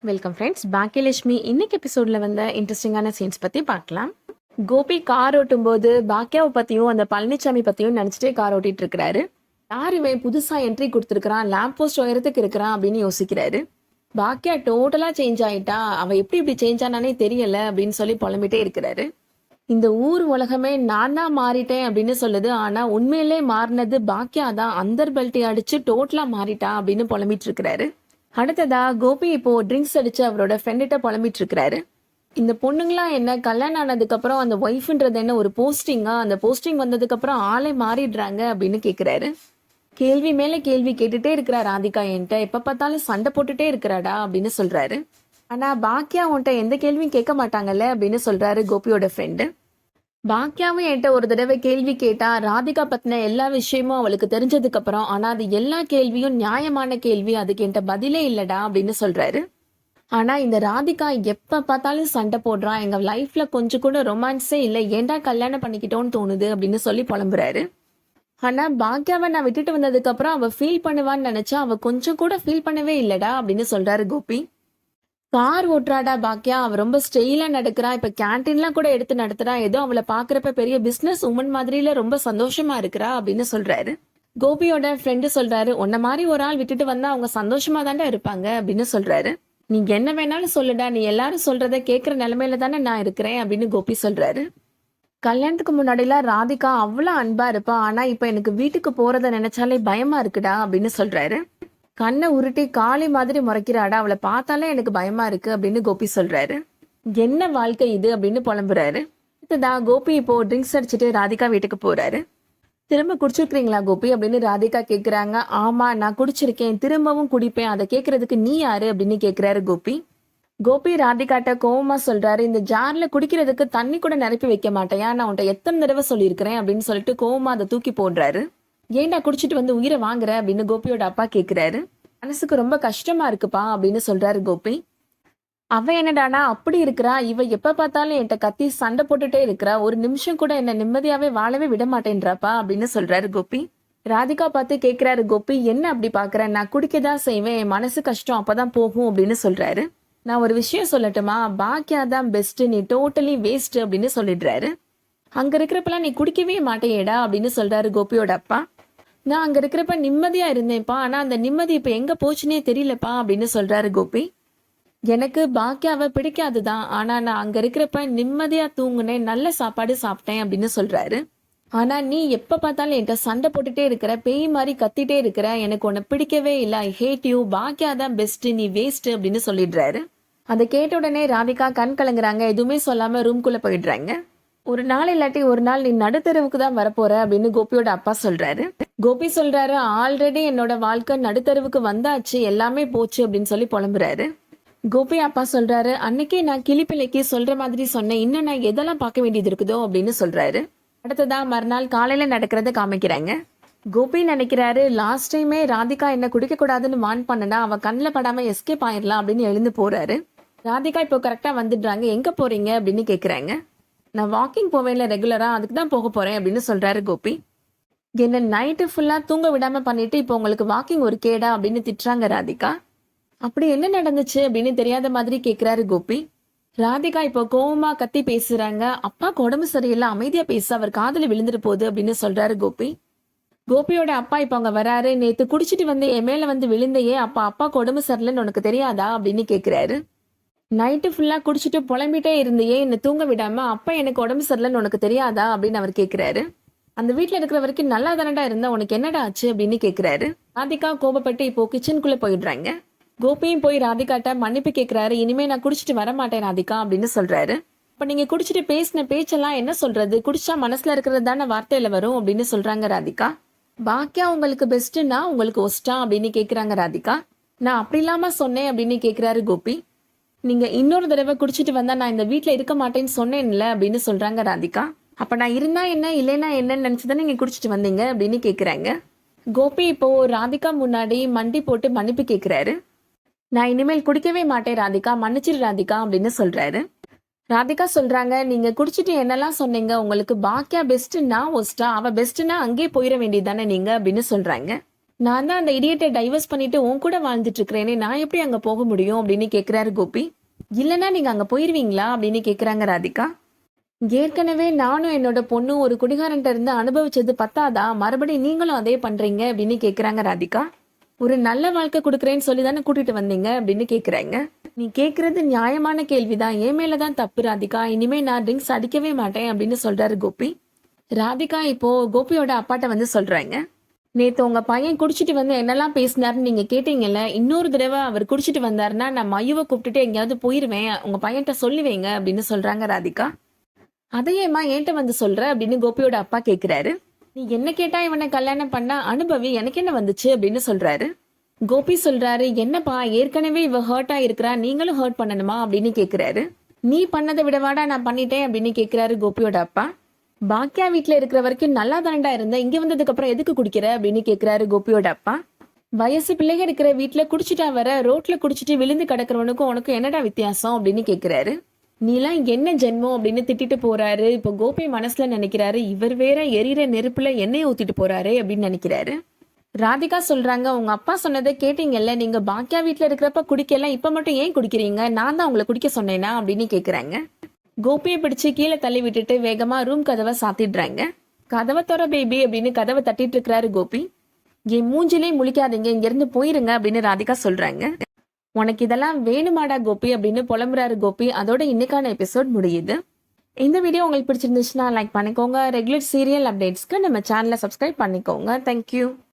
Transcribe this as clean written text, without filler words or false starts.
Welcome friends. Baakiyalakshmi இன்னைக்கு எபிசோட்ல வந்த இன்ட்ரெஸ்டிங்கான சீன்ஸ் பத்தி பார்க்கலாம். கோபி கார் ஓட்டும் போது பாக்கியாவை பத்தியும் அந்த பழனிசாமி பத்தியும் நினைச்சிட்டே கார் ஓட்டிட்டு இருக்கிறாரு. யார் இவன் புதுசா என்ட்ரி கொடுத்துருக்கான், லேம்ப் போஸ்ட் உயரத்துக்கு இருக்கிறான் அப்படின்னு யோசிக்கிறாரு. பாக்கியா டோட்டலா சேஞ்ச் ஆயிட்டா, அவ எப்படி இப்படி சேஞ்ச் ஆனானே தெரியல அப்படின்னு சொல்லி புலம்பிட்டே இருக்கிறாரு. இந்த ஊர் உலகமே நான் தான் மாறிட்டேன் அப்படின்னு சொல்லுது, ஆனா உண்மையிலே மாறினது பாக்கியா தான். அந்தர் பெல்ட்டி அடிச்சு டோட்டலா மாறிட்டா அப்படின்னு புலம்பிட்டு இருக்கிறாரு. அடுத்ததா கோபி இப்போ ட்ரிங்க்ஸ் அடிச்சு அவரோட ஃப்ரெண்ட்ட புலம்பிட்டு இருக்கிறாரு. இந்த பொண்ணுங்களாம் என்ன கல்யாணம் ஆனதுக்கு அப்புறம் அந்த ஒய்ஃப்ன்றது என்ன ஒரு போஸ்டிங்கா, அந்த போஸ்டிங் வந்ததுக்கு அப்புறம் ஆளே மாறிடுறாங்க அப்படின்னு கேக்குறாரு. கேள்வி மேல கேள்வி கேட்டுட்டே இருக்கிறா ராதிகா, என்கிட்ட எப்ப பார்த்தாலும் சண்டை போட்டுட்டே இருக்கிறாடா அப்படின்னு சொல்றாரு. ஆனா பாக்கியா உன்கிட்ட எந்த கேள்வியும் கேட்க மாட்டாங்கல்ல அப்படின்னு சொல்றாரு கோபியோட ஃப்ரெண்டு. பாக்கியாவும் என்கிட்ட ஒரு தடவை கேள்வி கேட்டா, ராதிகா பத்தின எல்லா விஷயமும் அவளுக்கு தெரிஞ்சதுக்கு அப்புறம், ஆனா அது எல்லா கேள்வியும் நியாயமான கேள்வி, அதுக்கு என்கிட்ட பதிலே இல்லடா அப்படின்னு சொல்றாரு. ஆனா இந்த ராதிகா எப்ப பார்த்தாலும் சண்டை போடுறா, எங்க லைஃப்ல கொஞ்சம் கூட ரொமான்ஸே இல்லை, ஏன்டா கல்யாணம் பண்ணிக்கிட்டோன்னு தோணுது அப்படின்னு சொல்லி புலம்புறாரு. ஆனா பாக்கியாவை நான் விட்டுட்டு வந்ததுக்கு அப்புறம் அவ ஃபீல் பண்ணுவான்னு நினைச்சா, அவ கொஞ்சம் கூட ஃபீல் பண்ணவே இல்லடா அப்படின்னு சொல்றாரு கோபி. கார் ஓட்டுறாடா பாக்கியா, அவ ரொம்ப ஸ்டைலா நடக்கிறா, இப்ப கேன்டீன்லாம் கூட எடுத்து நடத்துறா, ஏதோ அவளை பாக்குறப்ப பெரிய பிசினஸ் உமன் மாதிரில ரொம்ப சந்தோஷமா இருக்கிறா அப்படின்னு சொல்றாரு. கோபியோட ஃப்ரெண்டு சொல்றாரு, உன்ன மாதிரி ஒரு ஆள் விட்டுட்டு வந்தா அவங்க சந்தோஷமா தாண்டா இருப்பாங்க அப்படின்னு சொல்றாரு. நீங்க என்ன வேணாலும் சொல்லுடா, நீ எல்லாரும் சொல்றத கேட்கிற நிலைமையில தானே நான் இருக்கிறேன் அப்படின்னு கோபி சொல்றாரு. கல்யாணத்துக்கு முன்னாடிலாம் ராதிகா அவ்வளவு அன்பா இருப்பா, ஆனா இப்ப எனக்கு வீட்டுக்கு போறத நினைச்சாலே பயமா இருக்குடா அப்படின்னு சொல்றாரு. கண்ணை உருட்டி காளி மாதிரி முறைக்கிறாடா, அவளை பார்த்தாலே எனக்கு பயமா இருக்கு அப்படின்னு கோபி சொல்றாரு. என்ன வாழ்க்கை இது அப்படின்னு புலம்புறாரு. இதுதான் கோபி இப்போ ட்ரிங்க்ஸ் அடிச்சுட்டு ராதிகா வீட்டுக்கு போறாரு. திரும்ப குடிச்சிருக்கீங்களா கோபி அப்படின்னு ராதிகா கேக்குறாங்க. ஆமா நான் குடிச்சிருக்கேன், திரும்பவும் குடிப்பேன், அதை கேக்குறதுக்கு நீ யாரு அப்படின்னு கேக்குறாரு கோபி. கோபி ராதிகாட்ட கோவமா சொல்றாரு, இந்த ஜார்ல குடிக்கிறதுக்கு தண்ணி கூட நிரப்பி வைக்க மாட்டேயா, நான் உன்ட்ட எத்தனை தடவை சொல்லியிருக்கிறேன் அப்படின்னு சொல்லிட்டு கோவமா அதை தூக்கி போடுறாரு. ஏன்டா குடிச்சிட்டு வந்து உயிரை வாங்குற அப்படின்னு கோபியோட அப்பா கேக்குறாரு. மனசுக்கு ரொம்ப கஷ்டமா இருக்குப்பா அப்படின்னு சொல்றாரு கோபி. அவ என்னடானா அப்படி இருக்கிறா, இவ எப்ப பார்த்தாலும் என்கிட்ட கத்தி சண்டை போட்டுட்டே இருக்கிறா, ஒரு நிமிஷம் கூட என்ன நிம்மதியாவே வாழவே விட மாட்டேன்றாப்பா அப்படின்னு சொல்றாரு கோபி. ராதிகா பார்த்து கேக்குறாரு கோபி, என்ன அப்படி பாக்குற, நான் குடிக்கதான் செய்வேன், என் மனசு கஷ்டம் அப்பதான் போகும் அப்படின்னு சொல்றாரு. நான் ஒரு விஷயம் சொல்லட்டுமா, பாக்கியா தான் பெஸ்ட், நீ டோட்டலி வேஸ்ட் அப்படின்னு சொல்லிடுறாரு. அங்க இருக்கிறப்பெல்லாம் நீ குடிக்கவே மாட்டேயேடா அப்படின்னு சொல்றாரு கோபியோட அப்பா. நான் அங்க இருக்கிறப்ப நிம்மதியா இருந்தேன்ப்பா, ஆனா அந்த நிம்மதி இப்ப எங்க போச்சுன்னே தெரியலப்பா அப்படின்னு சொல்றாரு கோபி. எனக்கு பாக்கியாவை பிடிக்காதுதான், ஆனா நான் அங்க இருக்கிறப்ப நிம்மதியா தூங்குனேன், நல்ல சாப்பாடு சாப்பிட்டேன் அப்படின்னு சொல்றாரு. ஆனா நீ எப்ப பார்த்தாலும் என்கிட்ட சண்டை போட்டுட்டே இருக்கிற, பேய் மாதிரி கத்திட்டே இருக்கிற, எனக்கு உன்னை பிடிக்கவே இல்லை, ஐ ஹேட் யூ, பாக்கியா தான் பெஸ்ட், நீ வேஸ்ட் அப்படின்னு சொல்லிடுறாரு. அதை கேட்ட உடனே ராதிகா கண் கலங்குறாங்க, எதுவுமே சொல்லாம ரூம்குள்ள போயிடுறாங்க. ஒரு நாள் இல்லாட்டி ஒரு நாள் நீ நடுத்தருவுக்கு தான் வரப்போற அப்படின்னு கோபியோட அப்பா சொல்றாரு. கோபி சொல்றாரு, ஆல்ரெடி என்னோட வாழ்க்கை நடுத்தருவுக்கு வந்தாச்சு, எல்லாமே போச்சு அப்படின்னு சொல்லி புலம்புறாரு. கோபி அப்பா சொல்றாரு, அன்னைக்கே நான் கிளிப்பிள்ளைக்கு சொல்ற மாதிரி சொன்னேன், இன்னும் நான் எதெல்லாம் பார்க்க வேண்டியது இருக்குதோ அப்படின்னு சொல்றாரு. அடுத்ததான் மறுநாள் காலையில நடக்கிறத காமிக்கிறாங்க. கோபி நினைக்கிறாரு, லாஸ்ட் டைமே ராதிகா என்ன குடிக்க கூடாதுன்னு வான் பண்ணனா அவ கண்ணில் படாம எஸ்கேப் ஆயிடலாம் அப்படின்னு எழுந்து போறாரு. ராதிகா இப்போ கரெக்டா வந்துடுறாங்க. எங்க போறீங்க அப்படின்னு கேக்குறாங்க. நான் வாக்கிங் போவேன்ல ரெகுலரா, அதுக்கு தான் போக போறேன் அப்படின்னு சொல்றாரு கோபி. என்ன நைட்டு ஃபுல்லா தூங்க விடாம பண்ணிட்டு இப்போ உங்களுக்கு வாக்கிங் ஒரு கேடா அப்படின்னு திட்டுறாங்க ராதிகா. அப்படி என்ன நடந்துச்சு அப்படின்னு தெரியாத மாதிரி கேக்குறாரு கோபி. ராதிகா இப்போ கோவமா கத்தி பேசுறாங்க. அப்பாக்கு உடம்பு சரியில்லை, அமைதியா பேச, அவர் காதுல விழுந்துட்டு போகுது அப்படின்னு சொல்றாரு கோபி. கோபியோட அப்பா இப்போ அங்க வராரு. நேத்து குடிச்சிட்டு வந்து என் மேல வந்து விழுந்தையே, அப்பா அப்பாக்கு உடம்பு சரியில்லைன்னு உனக்கு தெரியாதா அப்படின்னு கேக்குறாரு. நைட்டு ஃபுல்லா குடிச்சிட்டு புலம்பிட்டே இருந்தையே, என்ன தூங்க விடாம, அப்பா எனக்கு உடம்பு சரியில்லைன்னு உனக்கு தெரியாதா அப்படின்னு அவர் கேக்குறாரு. அந்த வீட்டுல இருக்கிற வரைக்கும் நல்லா தானடா இருந்தா, உனக்கு என்னடா ஆச்சு அப்படின்னு கேக்குறாரு. ராதிகா கோபப்பட்டு இப்போ கிச்சனுக்குள்ள போயிடுறாங்க. கோபியும் போய் ராதிகாட்ட மன்னிப்பு கேக்குறாரு. இனிமே நான் குடிச்சிட்டு வர மாட்டேன் ராதிகா அப்படின்னு சொல்றாரு. இப்ப நீங்க குடிச்சிட்டு பேசின பேச்செல்லாம் என்ன சொல்றது, குடிச்சா மனசுல இருக்கிறது தானே வார்த்தையில வரும் அப்படின்னு சொல்றாங்க ராதிகா. பாக்கியா உங்களுக்கு பெஸ்ட்னா உங்களுக்கு ஒஸ்டா அப்படின்னு கேக்குறாங்க ராதிகா. நான் அப்படி இல்லாம சொன்னேன் அப்படின்னு கேக்குறாரு கோபி. நீங்க இன்னொரு தடவை குடிச்சிட்டு வந்தா நான் இந்த வீட்டுல இருக்க மாட்டேன்னு சொன்னேன்ல அப்படின்னு சொல்றாங்க ராதிகா. அப்ப நான் இருந்தா என்ன இல்லைன்னா என்னன்னு நினைச்சுதான் நீங்க குடிச்சிட்டு வந்தீங்க அப்படின்னு கேக்குறாங்க. கோபி இப்போ ராதிகா முன்னாடி மண்டி போட்டு மன்னிப்பு கேக்குறாரு. நான் இனிமேல் குடிக்கவே மாட்டேன் ராதிகா, மன்னிச்சிரு ராதிகா அப்படின்னு சொல்றாரு. ராதிகா சொல்றாங்க, நீங்க குடிச்சிட்டு என்னெல்லாம் சொன்னீங்க, உங்களுக்கு பாக்கியா பெஸ்ட்னா ஒஸ்டா, அவ பெஸ்ட்னா அங்கே போயிட வேண்டியதானே நீங்க அப்படின்னு சொல்றாங்க. நான் தான் அந்த இடியட்டை டைவர்ஸ் பண்ணிட்டு உன் கூட வாழ்ந்துட்டு இருக்கிறேனே, நான் எப்படி அங்க போக முடியும் அப்படின்னு கேக்குறாரு கோபி. இல்லைன்னா நீங்க அங்க போயிருவீங்களா அப்படின்னு கேக்குறாங்க ராதிகா. ஏற்கனவே நானும் என்னோட பொண்ணும் ஒரு குடிகாரன்ட்ட இருந்து அனுபவிச்சது பத்தாதா, மறுபடியும் நீங்களும் அதே பண்றீங்க அப்படின்னு கேக்குறாங்க ராதிகா. ஒரு நல்ல வாழ்க்கை கொடுக்குறேன்னு சொல்லி தானே கூட்டிட்டு வந்தீங்க அப்படின்னு கேக்குறாங்க. நீ கேக்குறது நியாயமான கேள்விதான், என் மேலதான் தப்பு ராதிகா, இனிமே நான் ட்ரிங்க்ஸ் அடிக்கவே மாட்டேன் அப்படின்னு சொல்றாரு கோபி. ராதிகா இப்போ கோபியோட அப்பாட்ட வந்து சொல்றாங்க, நேத்து உங்க பையன் குடிச்சிட்டு வந்து என்னெல்லாம் பேசினாருன்னு நீங்க கேட்டீங்கல்ல, இன்னொரு தடவை அவர் குடிச்சிட்டு வந்தாருன்னா நான் மையுவை கூப்பிட்டுட்டு எங்கேயாவது போயிருவேன், உங்க பையன்கிட்ட சொல்லி வைங்க அப்படின்னு சொல்றாங்க ராதிகா. அதையேம்மா என்கிட்ட வந்து சொல்ற அப்படின்னு கோபியோட அப்பா கேக்குறாரு. நீ என்ன கேட்டா இவனை கல்யாணம் பண்ணா அனுபவி, எனக்கு என்ன வந்துச்சு அப்படின்னு சொல்றாரு. கோபி சொல்றாரு, என்னப்பா ஏற்கனவே இவ ஹர்ட்டா இருக்கிறா, நீங்களும் ஹர்ட் பண்ணணுமா அப்படின்னு கேக்குறாரு. நீ பண்ணதை விடவாடா நான் பண்ணிட்டேன் அப்படின்னு கேக்குறாரு கோபியோட அப்பா. பாக்கியா வீட்டுல இருக்கிற வரைக்கும் நல்லா தானடா இருந்த, இங்க வந்ததுக்கு அப்புறம் எதுக்கு குடிக்கிற அப்படின்னு கேக்குறாரு கோபியோட அப்பா. வயசு பிள்ளைங்க இருக்கிற வீட்டுல குடிச்சிட்டா வர, ரோட்ல குடிச்சிட்டு விழுந்து கிடக்கிறவனுக்கும் உனக்கும் என்னடா வித்தியாசம் அப்படின்னு கேக்குறாரு. நீலாம் என்ன ஜென்மம் அப்படின்னு திட்டிட்டு போறாரு. இப்போ கோபி மனசுல நினைக்கிறாரு, இவர் வேற எரியிற நெருப்புல எண்ணெயை ஊத்திட்டு போறாரு அப்படின்னு நினைக்கிறாரு. ராதிகா சொல்றாங்க, உங்க அப்பா சொன்னதை கேட்டீங்கல்ல, நீங்க பாக்கியா வீட்டுல இருக்கிறப்ப குடிக்கலாம், இப்ப மட்டும் ஏன் குடிக்கிறீங்க, நான் தான் உங்களை குடிக்க சொன்னேனா அப்படின்னு கேக்குறாங்க. கோபியை பிடிச்சு கீழே தள்ளி விட்டுட்டு வேகமா ரூம் கதவை சாத்திடுறாங்க. கதவை தோற பேபி அப்படின்னு கதவை தட்டிட்டு இருக்கிறாரு கோபி. என் மூஞ்சிலே முழிக்காதீங்க, இங்க இருந்து போயிருங்க அப்படின்னு ராதிகா சொல்றாங்க. உனக்கு இதெல்லாம் வேணுமாடா கோபி அப்படின்னு புலம்புறாரு கோபி. அதோட இன்னைக்கான எபிசோட் முடியுது. இந்த வீடியோ உங்களுக்கு பிடிச்சிருந்துச்சுன்னா லைக் பண்ணிக்கோங்க. ரெகுலர் சீரியல் அப்டேட்ஸ்க்கு நம்ம சேனலை சப்ஸ்கிரைப் பண்ணிக்கோங்க. தேங்க்யூ.